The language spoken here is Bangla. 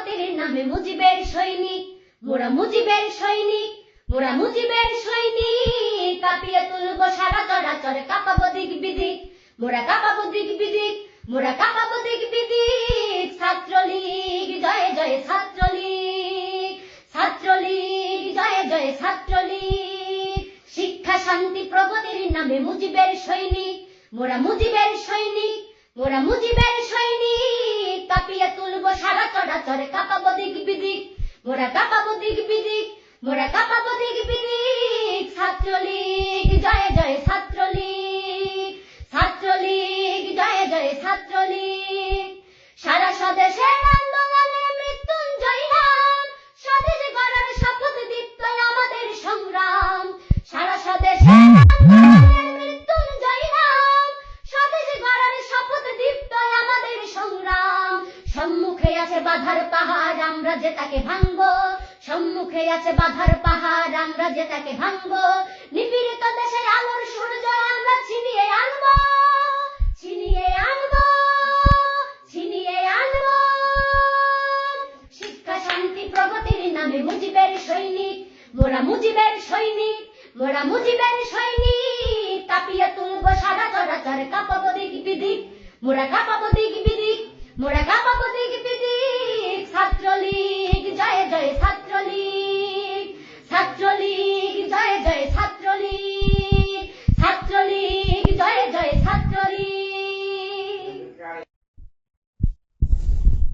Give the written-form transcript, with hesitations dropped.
নামে মুজিবের সৈনিক, মোরা মুজিবের সৈনিক, মোরা মুজিবের সৈনিক। কাঁপিয়ে তুলব সারা চরাচর, কাঁপাবো দিক বিদিক, মোরা কাঁপাবো দিক বিদিক, মোরা কাঁপাবো দিক বিদিক। ছাত্রলীগ জয় জয় ছাত্রলীগ, ছাত্রলীগ জয় জয় ছাত্রলীগ। শিক্ষা শান্তি প্রগতির নামে মুজিবের সৈনিক, মোরা মুজিবের সৈনিক, মোরা মুজিবের সৈনিক। কাঁপিয়ে তুলব সারা চরাচর, কাঁপাবো দিক বিদিক, মোরা কাঁপাবো দিক বিদিক, মোরা কাঁপাবো দিক বিদিক। ছাত্রলীগ জয় জয় ছাত্রলীগ, ছাত্রলীগ জয় জয় ছাত্রলীগ। সারা স্বদেশের আন্দোলনে মৃত্যুঞ্জয় নাম, স্বদেশ গড়ার শপথ দীপ্ত আমাদের সংগ্রাম। সারা স্বদেশের আন্দোলনে মৃত্যুঞ্জয় নাম, স্বদেশ গড়ার শপথ দীপ্ত আমাদের সংগ্রাম। সম্মুখে আছে বাধার পাহাড়, আমরা যে তাকে ভাঙবো, সম্মুখে আছে বাধার পাহাড়, আমরা যে তাকে ভাঙবো। নিপীড়িত দেশের আলোর সূর্য আমরা ছিনিয়ে আনবো, ছিনিয়ে আনবো, ছিনিয়ে আনবো। শিক্ষা শান্তি প্রগতির নামে মুজিবের সৈনিক, মোরা মুজিবের সৈনিক, মোরা মুজিবের সৈনিক। কাঁপিয়ে তুলব সারা চরাচর, কাঁপাবো দিক বিদিক, মোরা কাঁপাবো দিক বিদিক, মোরা কাঁপাবো দিক বিদিক। ছাত্রলীগ জয় জয় ছাত্রলীগ।